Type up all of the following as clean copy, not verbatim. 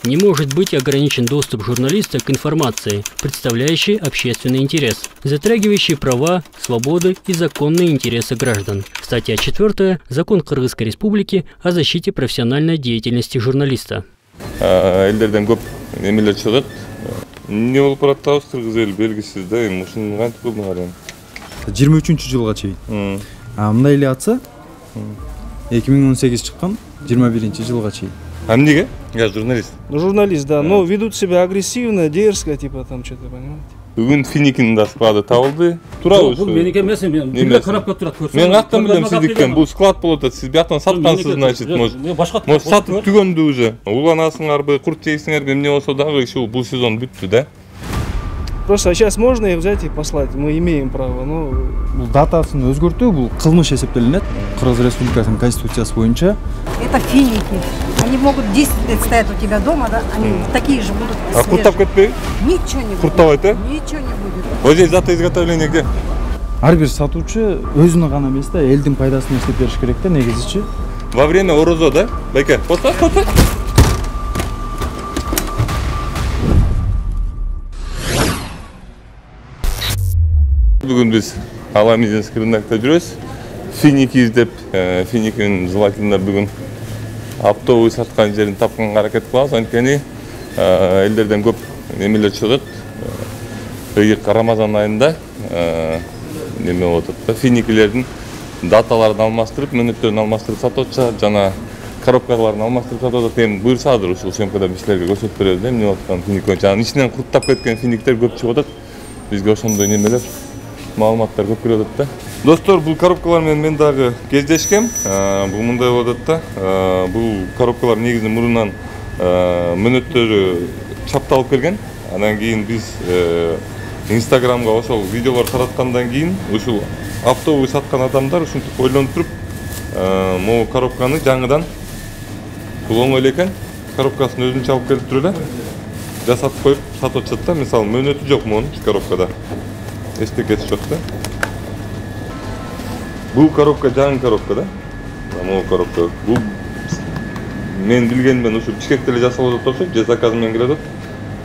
Не может быть ограничен доступ журналиста к информации, представляющей общественный интерес, затрагивающей права, свободы и законные интересы граждан. Статья 4. Закон Кыргызской Республики о защите профессиональной деятельности журналиста. Элдерден көп немелер чыгат. Не болуп баратабыз кыргыз эл белгисиз да, эми ушуну кантип кылдың арам. 23-жылга чейин. Мындай эле атса 2018 чыккан, 21-жылга чейин. А неге? Я журналист. Журналист, да, но ведут себя агрессивно, дерзко, типа там что-то, понимаете? Бүгүн Финикин да склады табылды. Турабы ушу. Бул меники эмес, мен бирге карап кеп турат. Мен каяктан билем сиздиккен? Бул склад болуп атат. Сиз бияктан саткансыз, значит, может сатып түгөндү уже. Уланасыңарбы, курт жейсиңерби, эмне болсо дагы ушул бул сезон бүттү да. Просто сейчас можно их взять и послать, мы имеем право, но... Бул датасын өзгөртүү, бул кылмыш эсептелинет. Кыргыз Республикасынын конституциясы боюнча. Это финики. Они могут 10 лет стоять у тебя дома, да? Они такие же будут свежие. А курттап кетпейби? Ничего не будет. Курттабайт, э? Ничего не будет. Вот здесь дата изготовления где? Ар бир сатуучу өзүнө гана эмес да, элдин пайдасына иштеп бериш керек да, негизичи. Во время орозо, да? Байка, фото. Бүгүн биз Аламизинский рынокто жүрөбүз. Финики издеп, Финикинин желательно бүгүн оптовый саткан жерин тапканга аракет кылабыз. Анткени элдерден көп немелер чыгат. Ыйык Рамазан айында неме болуп атат да, финикилердин даталарын алмаштырып, мөөнөттөрүн алмаштырып сатып атышат, жана коробкаларын алмаштырып сатып атат. Эми буйрсадыр ушул съемкада биз силерге көрсөтүп беребиз да, эмне болуп атканын финик боюнча. Анын ичинен курттап кеткен финиктер көп чыгып атат. Бизге ошондой немелер, маалыматтар көп келип атат да. Достор, бул коробкалар менен мен дагы кездешкем. Бул мындай болуп атат да. Бул коробкалар негизи мурунан мөөнөттөрү чапталып келген. Андан кийин биз Инстаграмга ошол видеолор тараткандан кийин ушул оптовый саткан адамдар ушинтип ойлонуп туруп, могу коробканы жаңыдан бул оңой эле экен, коробкасын өзүнчө алып келип туруп эле жасап коюп сатып атышат да. Мисалы мөөнөтү жок могунун коробкада. Эчтекеси жок да. Бул коробка жаңы коробка да. Могу коробка. Бул мен билгенимден ушу Бишкекте эле жасалып атат окшойт, же заказ менен келип атат.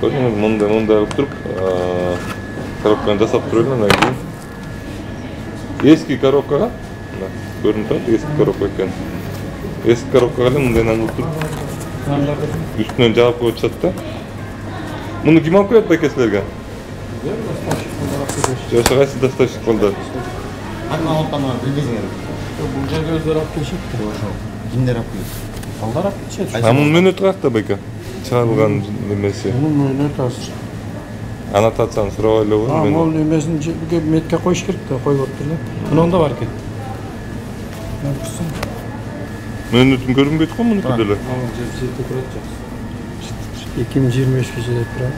Көрдүңүзбү, мындай кылып туруп коробканы жасап туруп эле, андан кийин эски коробкага, көрүнүп турат, эски коробка экен. Эски коробкага эле мындайынан кылып туруп үстүнөн жаап коюп атышат да. Муну ким алып коет байке силерге? Жок, кайсы доставщик болду? Ана билбейсиңер. Бул жерге өздөрү алып келишет. Ошо. Кимдер алып келет? Алдар алып келишет. А мунун мөөнөтү каякта байке? Чыгарылган немеси. Мунун мөөнөтү азыр. Аннотацияны сурап элебиз. Бул немесин метке коюш керек да, коюп атты эле. Мунун да бар экен. Мөөнөтүн көрүнбөйт го мунуку деле. Ал жерде турат жакшы. 2025-ке жетип турат.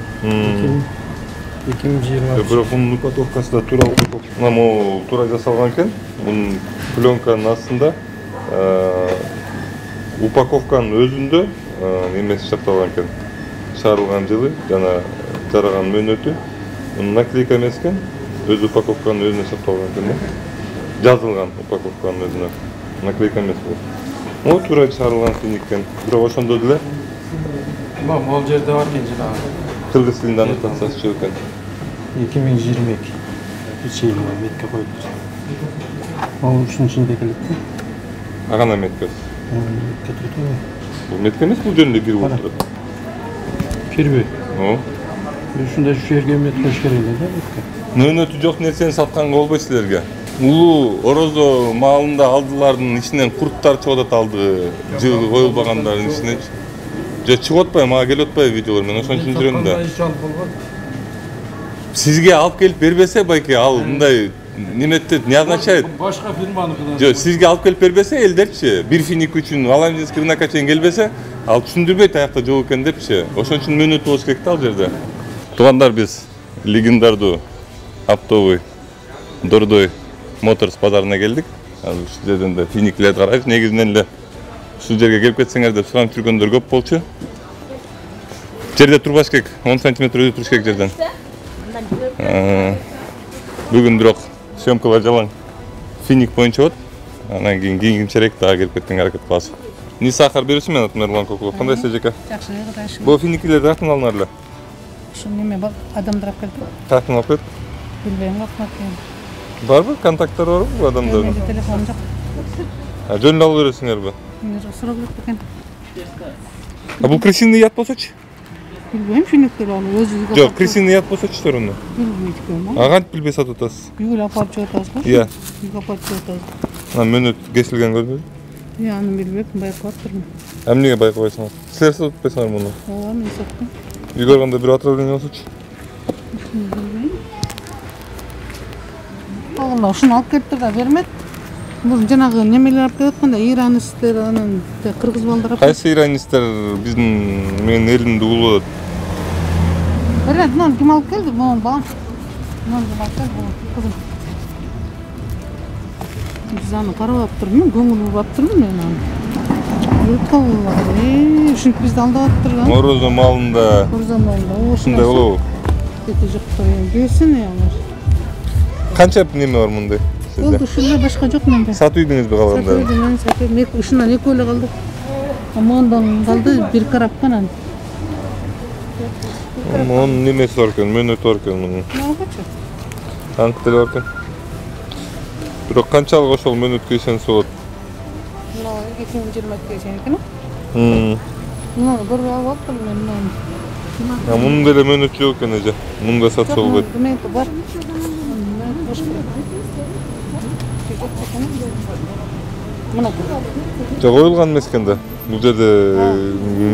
2020. Бирок мунун упаковкасы да тура упаковка. Могу тура жасалган экен. Мунун пленканын астында упаковканын өзүндө немеси чапталган экен. Чыгарылган жылы жана жараган мөөнөтү. Мунун наклейка эмес экен. Өз упаковканын өзүнө чапталган экен да. Жазылган упаковканын өзүнө. Наклейка эмес бул. Могу тура чыгарылган финик экен. Бирок ошондо деле Могу жерде бар экен жана. Кыргыз тилинде аннотациясы чыгып экен. 2022. Ичегине метке коюп. Могу ушунун ичинде келет да. Агана меткеси. Метке турат. Бул метке эмес, бул жеринде кирип отурат. Кирби. Ушундай жерге мет коюш керек эле да метке. Мөөнөтү жок нерсени сатканга болбойт силерге. Улуу орозо маалында алдылардын ичинен курттар чыгып атат, алды жылы коюлбагандардын ичинен. Же чыгып атпайбы, мага келип атпайбы видеолор, мен ошон үчүн жүрөм да. Сизге алып келип бербесе байке, ал мындай неметти не означает? Башка фирманыкынан. Жок, сизге алып келип бербесе элдерчи, бир финик үчүн Аламизинский рынокко чейин келбесе, ал түшүндүрбөйт аякта жок экен депчи. Ошон үчүн мөөнөт болуш керек да ал жерде. Туугандар, биз легендардуу оптовый Дордой Моторс базарына келдик. Ушул жерден да финиклерди карайбыз. Негизинен эле ушул жерге келип кетсеңер деп суранып жүргөндөр көп болчу. Жерде турбаш керек, 10 см өзү туруш керек жерден. Бүгүн бирок съемкалар жалаң финик боюнча болот. Анан кийин кийинки чирек дагы келип кеткенге аракет кылабыз. Нисахар бериши мен атым Эрлан Кокулов. Кандай эжеке? Жакшы, кудайшым. Бу финикилерди каяктан алыңар эле? Ушу неме бар, адамдар алып келди. Каяктан алып келет? Билбейм, кантип экен. Барбы? Контакттары барбы бу адамдардын? Менде телефон жок. Жөн эле алып бересиңерби? Мен сурап келип экен. Бул крысиный яд болсочу? Билбейм, финиктер аны өзү. Жок, крысиный яд болсочу сөрүнө. Билбейт экен. Кантип билбей сатып атасыз? Үйгө апарып чыгып атасыз го? Иә. Үйгө апарып чыгып атасыз. Мөнөт кесилген көрдүңүз? Аны билбейм, байкап атырмын. Эмнеге байкабайсыңар? Силер сатып атпайсыңар муну? Ооба, мен саттым. Үйгө барганда бир отравление болсочу? Оғылла ушуну алып келиптир да бермет. Бул жанагы немелер алып келип атканда иранецтер, анан кыргыз балдар алып. Кайсы иранецтер биздин менин элимди улуулап атат? Берет, муну ким алып келди? Муну балам. Муну ким алып келди? Кызым. Биз аны карап аптырмын, көңүл буруп аптырмын мен аны. Укалла, ушинтип бизди алдап аттыр да. Морозо малында. Морозо малында Ушундай болобу? Эти жоктор келсин алар. Канча неме бар мындай? Болду, ушундай башка жок менде. Сатып үйдүңүзбү калганда? Мен сатып, ушундан экөө эле калды. Мындан калды бир карап анан. Монун немеси бар экен, мөнөтү бар экен мунун. Албачы. Танк деле бар экен. Бирок канчалык ошол мөнөткө ишенсе болот? Мына 2022 чейин экен. Мына көрүп алып аттым мен мына. Мунун деле мөнөтү жок экен эже. Мунга сатса болбойт. Меники бар. Мына. Жок, коюлган эмес экен да. Бул жерде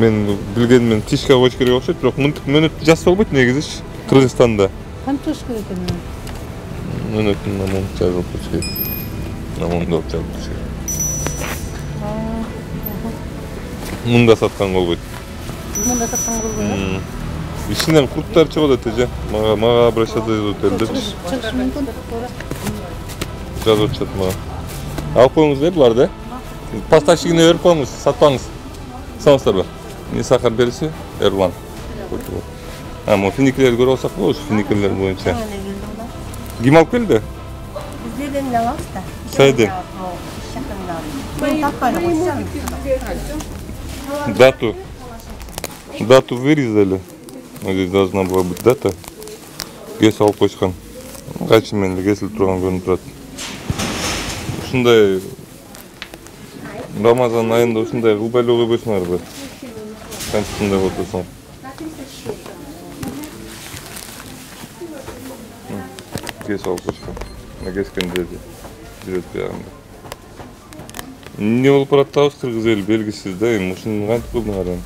мен билгенмен тишке коюш керек окшойт, бирок мынтип мөнөт жазса болбойт негизичи. Кыргызстанда. Кантыш керек экен? Мөнөтүн намын жазылып туруш керек. Намын деп жазылып туруш керек. Мында саткан болбойт. Мында саткан болбойт. Ичинен курттар чыгат эже. Мага обращаться этип элдичи. Чыгыш мүмкүн. Жазып атышат мага. Алып коюңуз буларды. Поставщигине берип коюңуз, сатпаңыз. Саламатсыздарбы? Нисахар бериши Эрлан. Могу финикилерди көрүп алсак болобу, финикилер боюнча. Ким алып келди? Бизден эле алабыз да. Сайды. Дату вырезали. Здесь должна была быть дата. Кесип алып койушкан. Кайчы менен кесилип турган көрүнүп турат. Ушундай Рамазан айында ушундай кылбай эле койбойсуңарбы? Кантип ушундай болуп атасыңар? Кесип алып койушкан. Кескен жерде жүрөт биягында. Эмне болуп баратабыз кыргыз эл белгисиз да, эми ушуну кантип кылдыңар эми?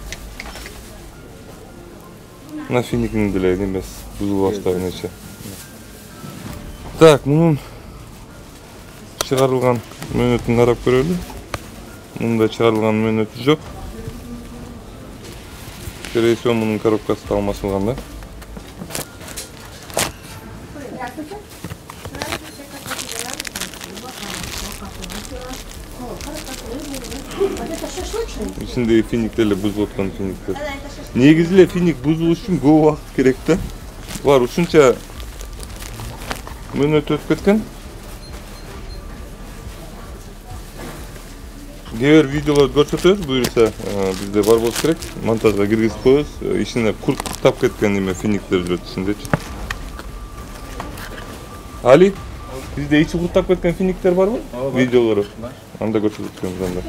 Мына финикин деле эмес, бузулуп баштаган эче. Так, мунун чыгарылган мөнөтүн карап көрөлү. Мында чыгарылган мөнөтү жок. Скорее всего, мунун коробкасы да алмашылган да. İçindeki finiklerle buzul atkan finikler. Негизи эле финик бузулуш үчүн көп убакыт керек да. Булар ушунча мөнөт өтүп кеткен. Кээ бир видеолорду көрсөтөбүз, буюрса бизде бар болуш керек. Монтажга киргизип коебуз. Ичине курттап кеткен эме финиктер жүрөт ичиндечи. Али, бизде ичи курттап кеткен финиктер барбы? Видеолору. Анда көрсөтөбүз анда.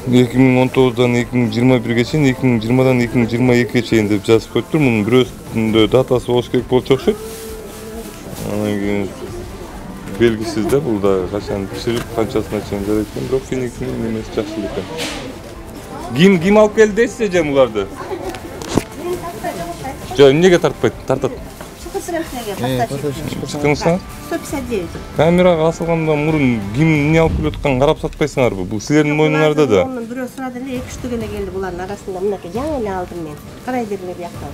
2019'dan 2021'e чейин, 2020'dan 2022'ye чейин деп жазып коюптур. Мунун бирөөсүндө датасы болуш керек болчу окшойт. Анан кийин белгисиз да, бул да качан пиширип, канчасына чейин жарайт экен, бирок финиктин немеси жакшы экен. Ким алып келди дейсиз эже буларды? Жок, эмнеге тартпайт? Тартат. Чыкыңызсаңыз? 159. Камерага асылгандан мурун ким эмне алып келип атканын карап сатпайсыңарбы? Бул силердин мойнуңарда да. Онун бирөө сурады эле, 2-3 түгеле келди булардын арасында. Мынакей жаңы эле алдым мен. Карай бергиле бияктан.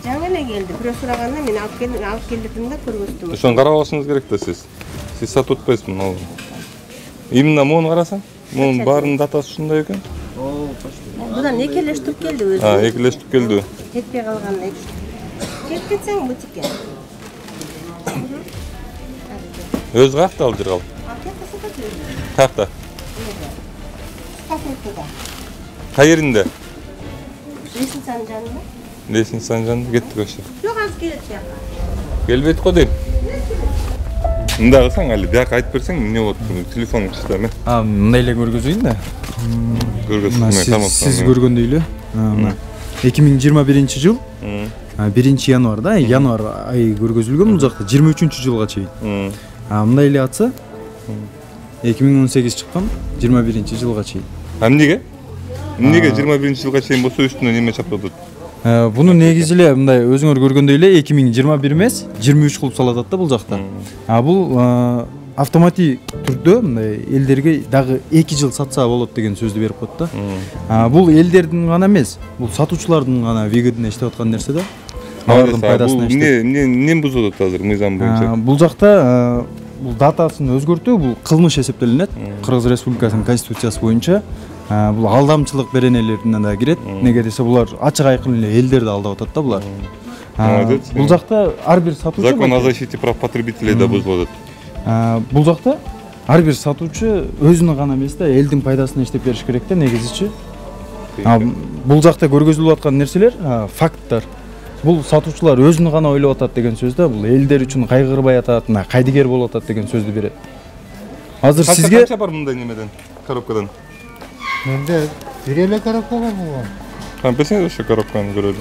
Жаңы эле келди. Бирөө сураганда мен алып келдим да көргөздүм. Ошону карап алышыңыз керек да сиз. Сиз сатып атпайсызбы муну? Именно муну карасаң, мунун баарынын датасы ушундай экен. Будан экелештип келди өзү. Экелештип келди. Кетпей калганда экелештип. Кетип кетсең бутикке. Өз каякта ал жер ал? Каякта? Fakültede. Kay yerinde? Resim Sancan'da. Lesin Sancan'da kettik aşağı. Yok az gelip ya. Gelbeyt ko deyim. Mында кылсаң али бияка айтып берсең эмне болот? Телефон чыта мен. Мындай эле көргөзөйүн да. Көргөзсөң тамам. Сиз көргөндөй эле. 2021-жыл 1-январда, январ айы көргөзүлгөн бул жакта 23-жылга чейин. Мындай эле атса 2018 чыккан 21-жылга чейин. Эмнеге? Эмнеге 21-жылга чейин болсо үстүнө неме чаптап атат? Буну негизи эле мындай өзүңөр көргөндөй эле 2021 эмес 23 кылып салат да бул жакта. Бул автоматик түрдө мындай элдерге дагы 2 жыл сатса болот деген сөздү берип коет да. Бул элдердин гана эмес, бул сатуучулардын гана выгодына иштеп аткан нерсе да. Алардын пайдасына иштеп. Эмне бузуп атат азыр мыйзам боюнча? Бул жакта бул датасын өзгөртүү бул кылмыш эсептелинет. Кыргыз Республикасынын конституциясы боюнча бул алдамчылык беренелерине да кирет. Неге десе булар ачык айкын эле элдерди алдап атат да булар. Бул жакта ар бир сатуучу Закон о защите прав потребителей да бузулат. Бул жакта ар бир сатуучу өзүнө гана эмес да элдин пайдасына иштеп бериш керек да негизичи. Бул жакта көргөзүлүп аткан нерселер факттар. Бул сатуучулар өзүнө гана ойлоп атат деген сөз да, бул элдер үчүн кайгырбай атат, кайдыгер болуп атат деген сөздү берет. Азыр сизге канча бар мындай немеден, коробкадан? Менде бир эле коробка бар болгон. Кам берсеңиз ошо коробканы көрөлү.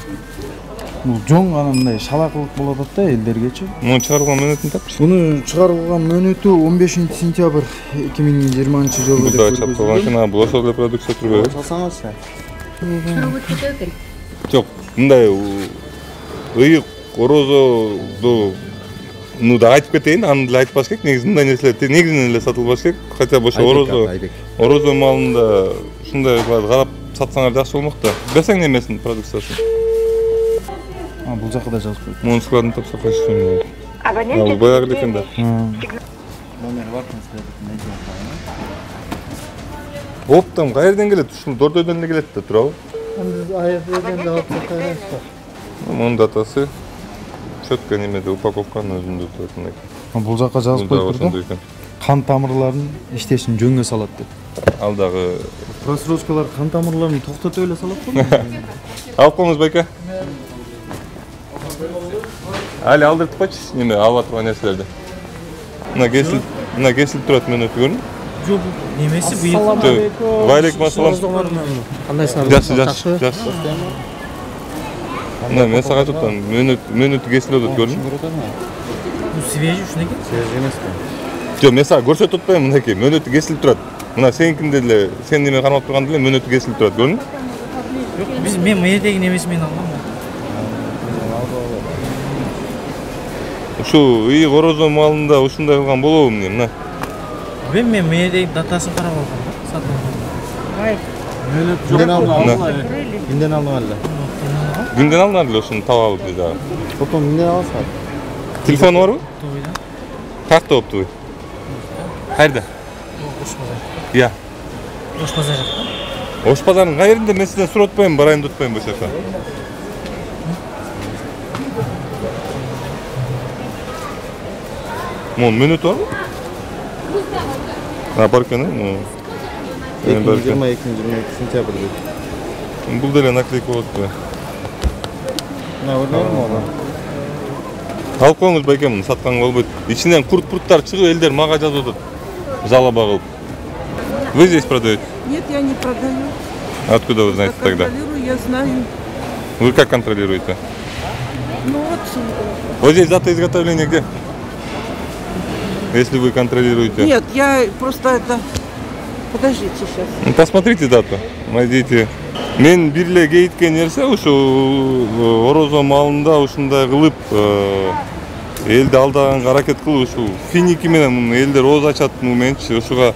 Бул жоң гана мындай шалакылык болуп атат да элдергечи. Муну чыгарылган мөөнөтүн тапчы. Буну чыгарылган мөөнөтү 15-сентябрь 2020-жылы Бул да чапталган экен, бул ошол эле продукция турбайбы? Салсаңызчы. Жок, мындай ыйык орозоду да айтып кетейин, аны деле айтпаш керек. Негизи мындай нерселер негизинен эле сатылбаш керек. Хотя бы ошо орозо маалында ушундай карап сатсаңар жакшы болмок да. Берсең немесин продукциясын. Бул жакка да жазып коет. Мунун складын тапсак кайсы. Бул баягы эле экен да. Номер бар Оптом каерден келет? Ушул Дордойдон эле келет да, туурабы? айрден да алып кайрайсыздар. Мунун датасы четко немеде упаковканын өзүндө турат экен. Бул жакка жазып коюп турду. Кан тамырларын иштешин жөнгө салат деп. Ал дагы Просрочкалар кан тамырларын токтотуп эле салат го. Алып коңуз байка. Али алдыртып койчу неме алып аткан нерселерди. Мына кесилип турат мөөнөтү көрдүңбү? Жок, немеси быйыл. Валейкум ассалам. Кандай Жакшы. Мына мен сага айтып мөөнөтү кесилип атат көрдүңбү? Бул свежий ушунеки? Свежий эмес да. Жок, мен сага көрсөтүп атпайм мынакей, мөөнөтү кесилип турат. Мына сеникинде деле, сен неме кармап турганда деле мөөнөтү кесилип турат, көрдүңбү? Жок, мен мыйдеги немеси мен алгам. Ушу ыйык орозо маалында ушундай кылган болобу эмне? Мына. Мен мыйдеги датасын карап алгам да, сатып алгам. Кимден алдың эле? Күндөн алдыңар эле ушуну таап алып дагы. Потом эмне аласыңар? Телефону барбы? Тойда. Какта болупту? Кайерде? Ош базар. Иә. Ош базар. Ош базарынын кай жеринде мен сизден сурап атпайм, барайын деп атпайм бошока. Мон мөөнөтү барбы? Бар экен, 2022 сентябрь. Бул деле наклейка болот да. Мына көрдүңүзбү аны? Алып коңуз байке, муну сатканга болбойт. Ичинен курт-пурттар чыгып, элдер мага жазып атат. Жалоба кылып. Вы здесь продаете? Нет, я не продаю. Откуда вы знаете тогда? Контролирую, я знаю. Вы как контролируете? Ну вот. Вот здесь дата изготовления где? Если вы контролируете. Нет, я просто это... Подождите сейчас. Ну, посмотрите дату, найдите. Мен бир эле кейиткен нерсе ушу орозо маалында ушундай кылып элди алдаганга аракет кылып ушу финики менен элдер ооз ачат менчи ушуга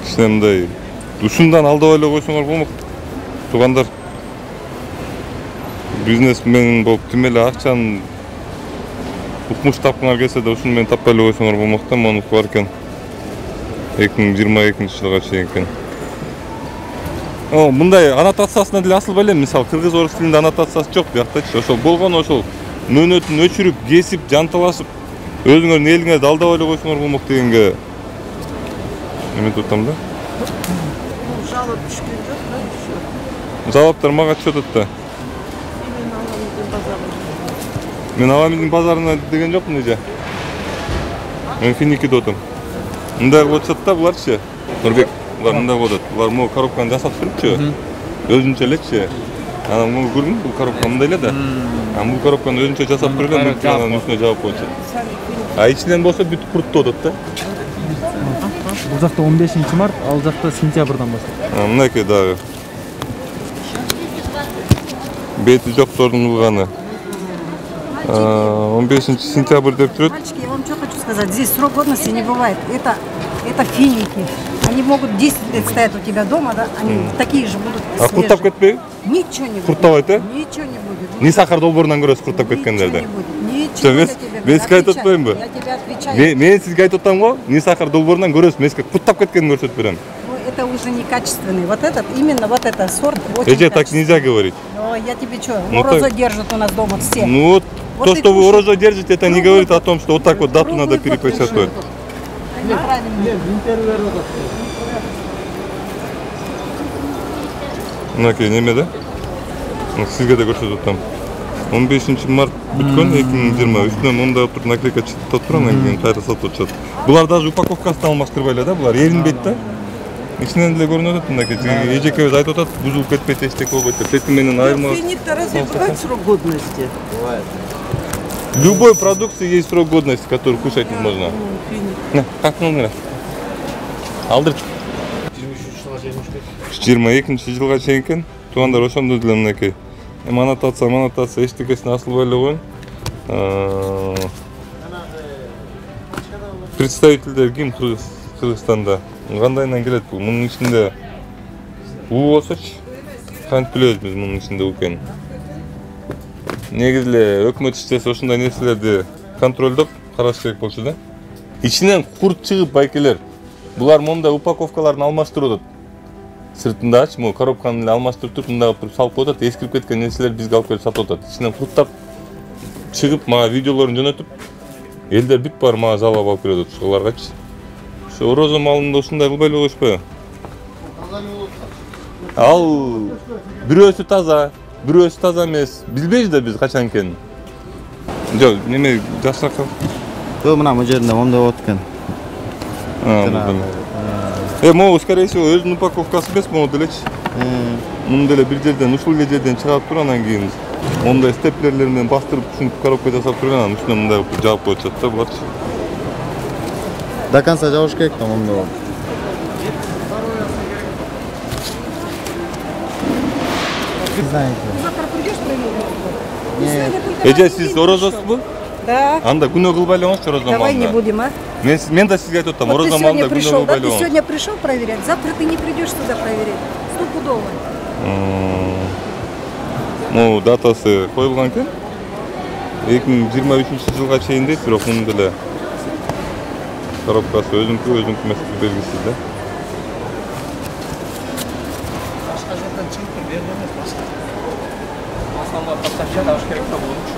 кичине мындай ушундан алдабай эле койсоңор болмок. Туугандар бизнесмен болуп тим эле акчаны укмуш тапкыңар келсе да ушуну менен таппай эле койсоңор болмок да, монуку бар экен. 2022-жылга чейин экен. Мындай аннотациясына деле асылбай элем, мисалы кыргыз орус тилинде аннотациясы жок бияктачы. Ошол болгону ошол мөөнөтүн өчүрүп, кесип, жанталашып, өзүңөрдүн элиңерди алдабай эле койсоңор болмок дегенге эметип атам да. Жалоб түшкөн жок да ошо. Жалаптар мага түшүп атат да. Мен Аламиздин базарына деген жокмун эже. Мен Финикиде отум. Мындай кылып атышат да буларчы. Нурбек, булар мындай кылып атат. Булар могу коробканы жасап турупчу. Өзүнчө элекчи. Анан могу көрдүңбү, бул коробка мындай эле да. Анан бул коробканы өзүнчө жасап туруп эле анан үстүнө жаап коюшат. Ичинен болсо бүт курттуп атат да. Бул жакта 15 март, ал жакта сентябрдан баштап. Мынакей дагы. Бети жоктордун кылганы. 15 сентябрь деп турат. Мальчики, я вам что хочу сказать. Здесь срок годности не бывает. Это финики. Они могут 10 лет стоять у тебя дома, да? Они такие же будут свежие. Курттап кетпейби? Ничего не будет. Курттабайт, э? Ничего не будет. Не сахар долбоорунан көрөсүз курттап кеткендерди. Ничего не будет. Мен сизге айтып атпаймынбы? Я тебе отвечаю. Мен сизге айтып атам го, не сахар долбоорунан көрөсүз. Мен сизге курттап кеткенин көрсөтүп берем. Это уже некачественный. Вот этот, именно вот этот сорт очень Эже, так нельзя говорить. Ой, я тебе что, Ну, урожай держат у нас дома все. Ну вот, то, что вы урожай держите, это не говорит о том, что вот так вот дату надо перепечатать. Неправильно. Мынакей неме да? Сизге да көрсөтүп атам. 15 март бүткөн 2020 үстүнөн мындай туруп наклейка чыгып туруп анан кийин кайра сатып атышат. Булар даже упаковкасын алмаштырбай эле да, булар эринбейт да. Ичинен деле көрүнүп атат мынакей. Эжекебиз айтып атат, бузулуп кетпейт, эчтеке болбойт деп. Сети менен айырма. Финик-то разве бывает срок годности? Бывает. Любой продукции есть срок годности, который кушать можно. Финик. Как номер? Алдыр. 22 жылга чейин экен. Туугандар ошондо деле мынакей. Аннотация эчтекесине асылбай эле койгон. Представительдер ким Кыргызстанда? Кандайынан келет бул? Мунун ичинде уу болсочу. Кантип билебиз биз мунун ичинде уу экенин? Негизи эле өкмөт иштесе ушундай нерселерди контролдоп караш керек болчу да. Ичинен курт чыгып байкелер. Булар мондай упаковкаларын алмаштырып атат. Сыртындачы, могу коробканы эле алмаштырып туруп, мындай кылып салып коюп атат. Эскирип кеткен нерселерди бизге алып келип сатып атат. Ичинен курттап чыгып, мага видеолорун жөнөтүп, элдер бүт бар мага жалап алып келип атат ушуларгачы. Ошо орозо малында ушундай кылбай эле коюшпайбы? Ал бирөөсү таза эмес. Билбейбиз да биз качан экенин. Жок, неме жакшыраак кыл. Жок, мына бул жеринде моундай болот экен. Могу, скорее всего, өзүнүн упаковкасы эмес, могу делечи. Муну деле бир жерден, ушул эле жерден чыгарып туруп, анан кийин мондай степлерлер менен бастырып, ушинтип коробка жасап туруп, анан үстүнө мындай кылып жаап коюшат да буларчы. До конца жабыш керек да, моундай болот. Завтра придешь проверить? Эже, сиз орозосузбу? Да. Анда күнөө кылбай элеңизчи орозо малында. Давай не будем, а? Мен да сизге айтып атам, Вот ты орозо сегодня малында күнөө пришел, да? кылбай Ты элеңиз. сегодня пришел проверять, завтра ты не придешь сюда проверять. Стопудово. Могу датасы коюлган экен. 2023-жылга чейин дейт, бирок мунун деле коробкасы өзүнкү эмес белгисиз да.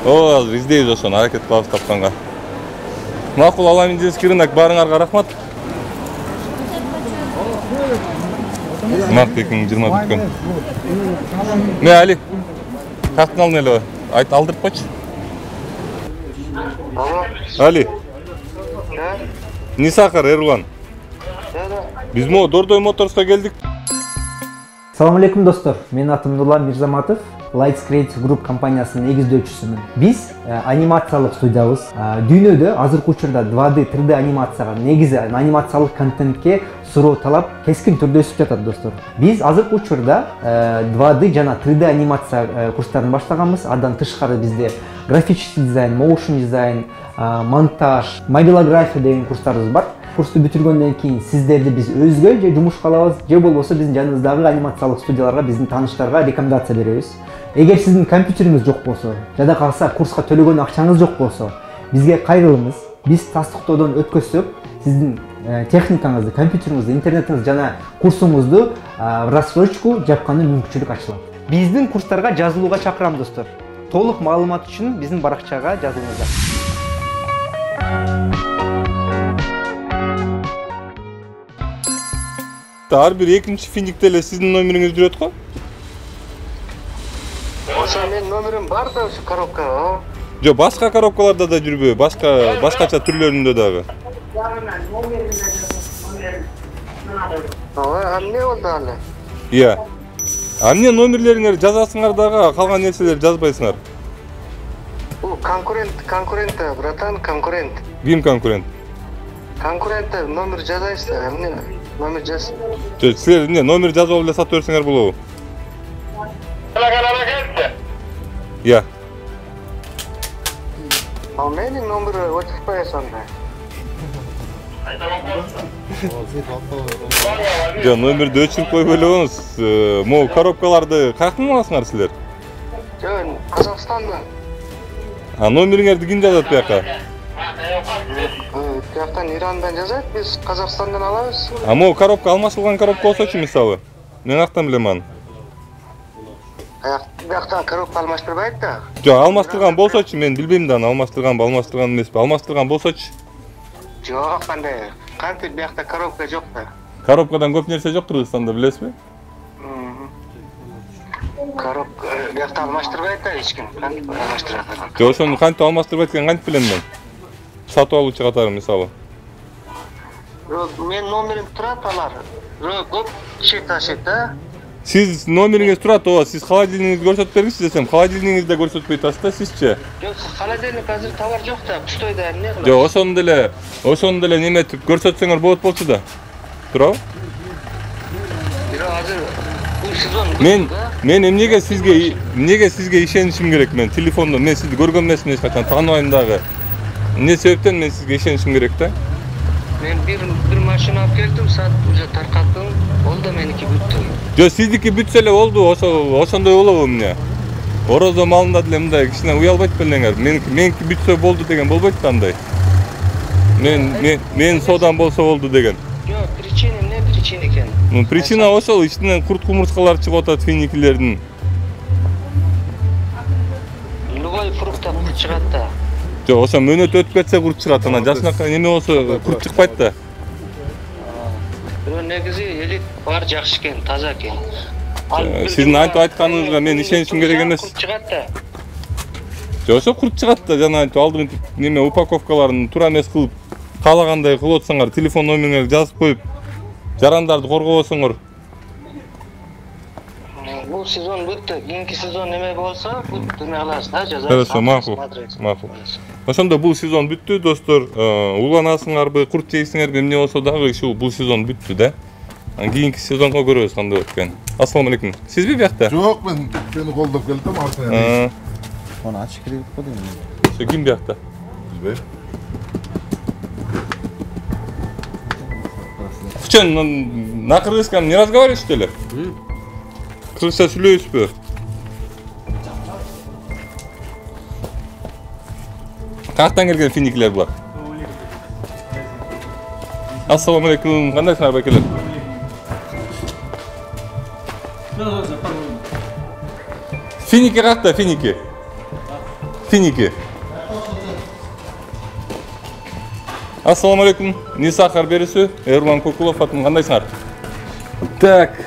О, азыр издейбиз ошону, аракет кылабыз тапканга. Макул, Аламиндинский рынок, баарыңарга рахмат. Март 2020 бүткөн. Али, картын алдын эле айт алдырып койчу. Али. Не сахар, Эрлан? Биз могу Дордой Моторско келдик. Салам алейкум достор, менин атым Нурлан Мирзаматов, Lights Creative Group компаниясынын негиздөөчүсүмүн. Биз анимациялык студиябыз. Дүйнөдө азыркы учурда 2D, 3D анимацияга, негизи анимациялык контентке суроо талап кескин түрдө өсүп жатат достор. Биз азыркы учурда 2D жана 3D анимация курстарын баштаганбыз. Андан тышкары бизде графический дизайн, motion дизайн, монтаж, мобилография деген курстарыбыз бар. Курсту бүтүргөндөн кийин сиздерди биз өзгө же жумушка алабыз, же болбосо биздин жаныбыздагы анимациялык студияларга, биздин тааныштарга рекомендация беребиз. Эгер сиздин компьютериңиз жок болсо, жада калса курска төлөгөн акчаңыз жок болсо, бизге кайрылыңыз. Биз тастыктоодон өткөзсөк, сиздин техникаңызды, компьютериңизди, интернетиңизди жана курсуңузду в рассрочку жапканы мүмкүнчүлүк ачылат. Биздин курстарга жазылууга чакырам достор. Толук маалымат үчүн биздин баракчага жазылыңыздар. да, ар бир экинчи финикте эле сиздин номериңиз жүрөт го. Ошо менин номерим бар да ушу коробкага. Жок, башка коробкаларда да жүрбөй, башкача түрлөрүндө дагы. Ооба, эмне болду алы? Иә. Эмне номерлериңерди жазасыңар дагы, калган нерселерди жазбайсыңар? Бул конкурент, братан, конкурент. Ким конкурент? Конкурент номер жазайсыздар, эмне номер жаз. Жок, силер эмне номер жазып эле сатып берсеңер болобу? Иә. А менин номери өчүрпөй сонда. Жок, номерди өчүрүп койбой элеңиз. Могу коробкаларды каяктан аласыңар силер? Жок, Казакстандан. А номериңерди ким жазат бияка? Бияктан Ирандан жазат, биз Казакстандан алабыз. А могу коробка алмашылган коробка болсочу мисалы. Мен актан билем аны. Бияктан коробка алмаштырбайт да. Жок, алмаштырган болсочу, мен билбейм да аны алмаштырганбы, алмаштырган эмеспи. Алмаштырган болсочу. Жок, кандай. Кантип биякта коробка жок да. Коробкадан көп нерсе жок Кыргызстанда, билесизби? Коробка биякта алмаштырбайт да эч ким. Кантип алмаштырат? Жок, ошону кантип алмаштырбайт экенин кантип билем мен? Сатып алуучу катары мисалы. Мен номерим турат алар. Көп киши ташыйт да. Сиз номериңиз турат, ооба, сиз холодильниңизди көрсөтүп бергичи десем, холодильниңизди да көрсөтпөй атасыз да, сизчи? Жок, холодильник азыр товар жок да, пустойда эмне кылат? Жок, ошону деле неметип көрсөтсөңөр болот болчу да. Туурабы? Бирок азыр бул сезон мен эмнеге сизге ишенишим керек мен телефондо, мен сизди көргөн эмесмин эч качан, тааныбайм дагы. Эмне себептен мен сизге ишенишим керек да? Мен bir машина алып келдим, сат уже таркаттым, ол да меники бүттү. Жок, сиздики бүтсө эле болду, ошондой болобу эмне? Орозо малында деле мындай кичине уялбайт белеңер. Меники бүтсө болду деген болбойт да андай. Мен содан болсо болду деген. Жок, причина эмне причина экен? Причина ошол, ичинен курт кумурскалар чыгып атат финикилердин. Любой фруктта курт чыгат да. Жок, ошо мөөнөт өтүп кетсе курт чыгат, анан жашынакай неме болсо курт чыкпайт да. Бирок негизи элек бар жакшы экен, таза экен. Сиздин айтып айтканыңызга мен ишенишим керек эмес. Курт чыгат да. Жок, ошо курт чыгат да, жана айтып алдын неме упаковкаларын туура эмес кылып, каалагандай кылып атсаңар, телефон номериңерди жазып коюп, жарандарды коргобосоңор. Бул сезон бүттү. Кийинки сезон неме болсо, бүт эме кыласыз да, жазасыз. Хорошо, макул. Ошондо бул сезон бүттү, достор. Уланасыңарбы, курт жейсиңерби, эмне болсо дагы бул сезон бүттү да. Кийинки сезонго көрөбүз кандай болот экен. Ассалам алейкум. Сизби биякта? Жок, мен сени колдоп келдим, артыңа. Оны ачык керек го дейм. Ошо ким биякта? Билбейм. Вчера на кыргызском не разговариваешь, что ли? Кыргызча сүйлөйсүзбү? Каяктан келген финикилер булар? Ассалам алейкум, кандайсыңар байкелер? Финики каякта, финики? Финики. Ассалам алейкум, Ниса Харберисі, Эрлан Кокулов атын, кандайсыңар? Так,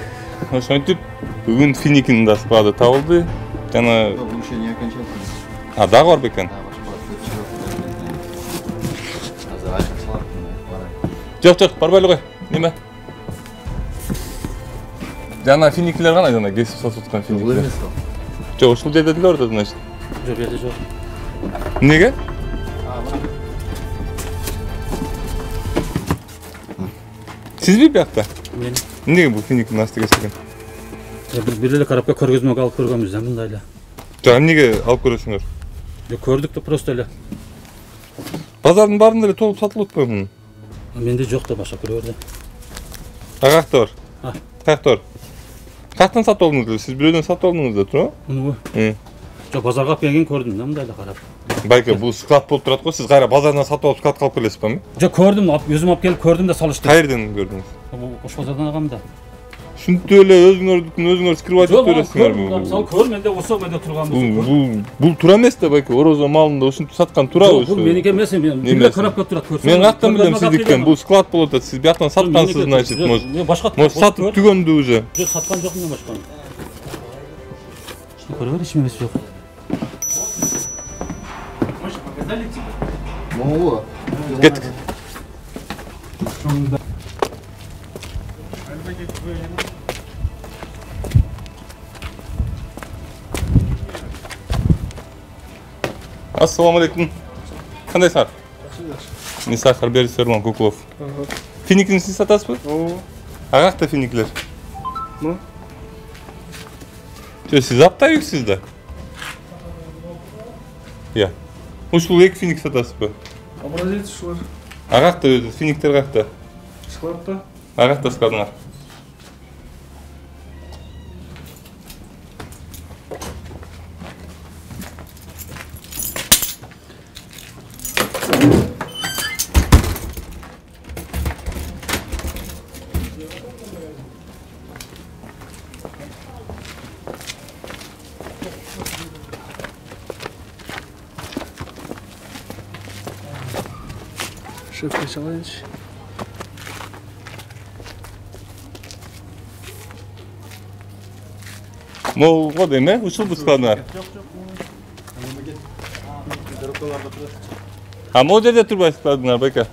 ошентип, бүгүн финикинин да склады табылды. Жана Улучшение окончательно. А, дагы бар бекен? Жок, барбай эле кой. Неме? Жана финикилер кандай, жана кесип сатып аткан финикилер? Жок, ушул жерде деле бар да, значит. Жок, жерде жок. Неге? Сизби биякта? Мен. Эмнеге бул финиктин асты кесилген? Бир эле коробка көргөзмөгө алып көргөнбүз да, мындай эле. Жок, эмнеге алып көрөсүңөр? Жок, көрдүк да просто эле. Базардын баарында эле толуп сатылып атпайбы муну? Менде жок да башка бирөөрдө. Каякта бар? Каякта бар? Каяктан сатып алдыңыз? Сиз бирөөдөн сатып алдыңыз да, туурабы? Мунубу? Жок, базарга алып келген көрдүм да, мындай эле карап. Байке, бул склад болуп турат го, сиз кайра базардан сатып алып складка алып келесизби? Жок, көрдүм, өзүм алып келип көрдүм да салыштым. Кайерден көрдүңүз? Ош базардан алгам да. Ушинтип эле өзүңөрдүкүн өзүңөр скрывать этип бересиңерби? Мисалы көр, менде болсо менде турганбыз. Бул туура эмес да байке, орозо малында ушинтип саткан туурабы? Бул меники эмес, бирге карапка турат көрсөң. Мен каяктан билем сиздикин? Бул склад болуп атат. Сиз бияктан саткансыз, значит, может сатып түгөндү уже. Жок, саткан жокмун мен башканы. Ишни көрө бер, иш эмес жок. Показали тебе? Могу. Кеттик. Ассаламу алейкум. Кандай сахар? Не сахар, бериңиз Ерлан Кукулов. Финикини сиз сатасызбы? Ооба. Каякта финикилер? Ну? Сиз оптовиксиз да? Иә. Ушул эки финик сатасызбы? Образец ушулар. Каякта өзү финиктер каякта? Складта. Каякта складыңар? Шеф Николаевич. Могу дейм, ушул складыңар? А могу жерде турбайсыз складыңар, байка?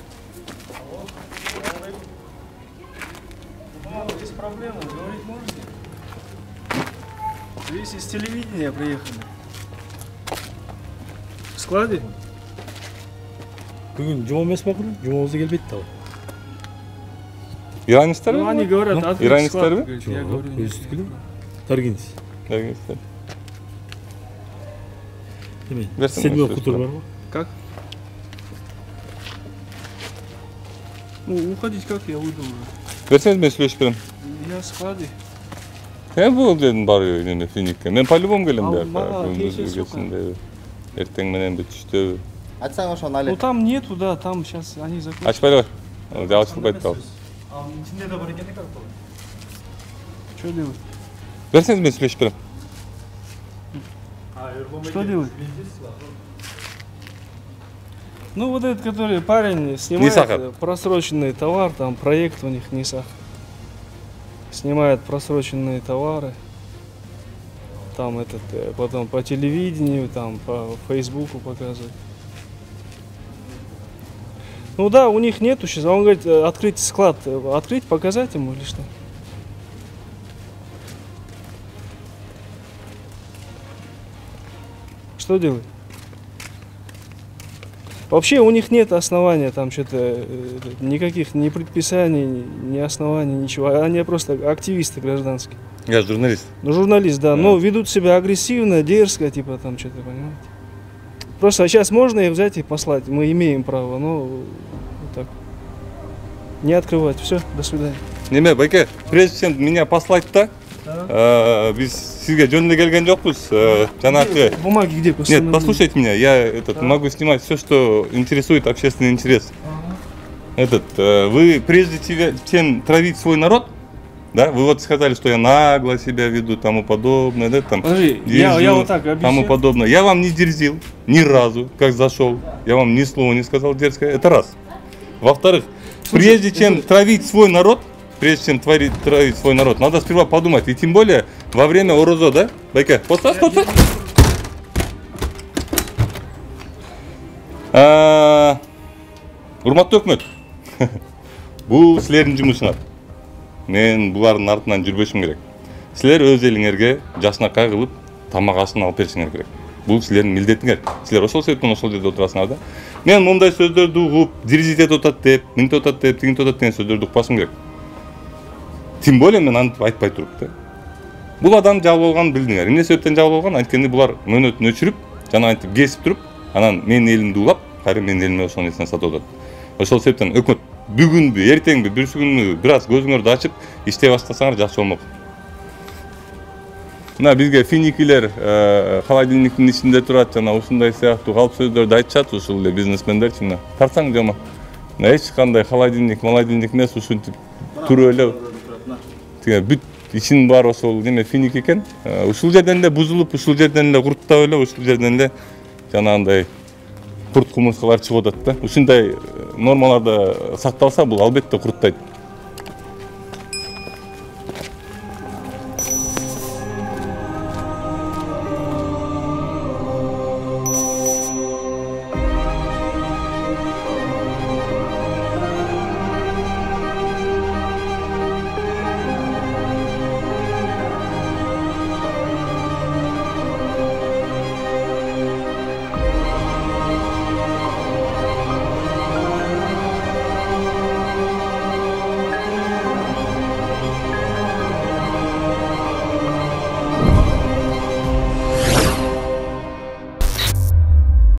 Есть проблема, говорить можете? Здесь из телевидения приехали. В складе? Бүгүн жума эмес макул, жумабызда келбейт да. Иранецтер? Ну, они говорят, открыть Иранецтер? Я говорю, Өзүдүкү. Таргинс. Таргинстер. Седьмой кутур барбы? Как? Ну, уходить как, я уйду уже. Берсеңиз мен сүйлөшүп берем. Я в складе. Бул дедим бар неме финикке. Мен по-любому келем Мага бияка. келишесиз Эртең менен бүт түштө. Айтсаң ошону алек. Ну там нету, да, там сейчас они закончат. Ачпайлы бар. Жа ачылбайт калды. Içinde de var gene как было? Что делать? Берсеңиз мен сүйлөшүп берем. Что делать? Ну вот этот, который парень снимает просроченный товар, там проект у них не сахар. Снимает просроченные товары. Там этот, потом по телевидению, там по Фейсбуку показывает. Ну да, у них нету сейчас. Он говорит, открыть склад, открыть, показать ему или что? Что делать? Вообще у них нет основания, там что-то, никаких ни предписаний, ни оснований, ничего. Они просто активисты гражданские. Я журналист. Ну, журналист, да. Но ведут себя агрессивно, дерзко, типа там что-то, понимаете? Просто сейчас можно их взять и послать. Мы имеем право, но вот так. Не открывать. Все, до свидания. Неме, байке, прежде чем меня послать-то, біз сізге жөнінде келген жоқпыз. Жанагы. Бумаги где? Нет, послушайте меня. Я могу снимать все, что интересует общественный интерес. Вы прежде чем травить свой народ, да, вы вот сказали, что я нагло себя веду, тому подобное, да, там. Подожди, я вот так объясню. Тому подобное. Я вам не дерзил ни разу, как зашел. Я вам ни слова не сказал дерзкое. Это раз. Во-вторых, прежде чем травить свой народ, травить свой народ, надо сперва подумать. И тем более во время орозо, да? Байка, постас. Урматтуу өкмөт. Бул силердин жумушуңар. Мен булардын артынан жүрбөшүм керек. Силер өз элиңерге жашынакай кылып, тамак ашын алып беришиңер керек. Бул силердин милдетиңер. Силер ошол себептен ошол жерде отурасыңар да. Мен мындай сөздөрдү угуп, дирижитет отат деп, мынтип отат деп, тигинтип отат деген сөздөрдү укпашым керек. Тем более мен антип айтпай туруп да. Бул адам жабыл болгонун билдиңер. Эмне себептен жабыл болгон? Анткени булар мөөнөтүн өчүрүп, жана антип кесип туруп, анан менин элимди улап, кайра менин элиме ошонун нерсени сатып атат. Ошол себептен өкмөт бүгүнбү, эртеңби, бүрсү күнү бир аз көзүңөрдү ачып, иштей баштасаңар жакшы болмок. Мына бизге финикилер холодильниктин ичинде турат, жана ушундай сыяктуу калп сөздөрдү айтышат ушул эле бизнесмендерчи мына. Тартсаң жома. Эч кандай холодильник эмес, ушинтип туруп эле тиге бүт ичинин баары ошол неме финик экен. Ушул жерден эле бузулуп, ушул жерден эле курттап эле, ушул жерден эле жанагындай курт кумурскалар чыгып атат да. Ушундай нормаларда сакталса бул албетте курттайт.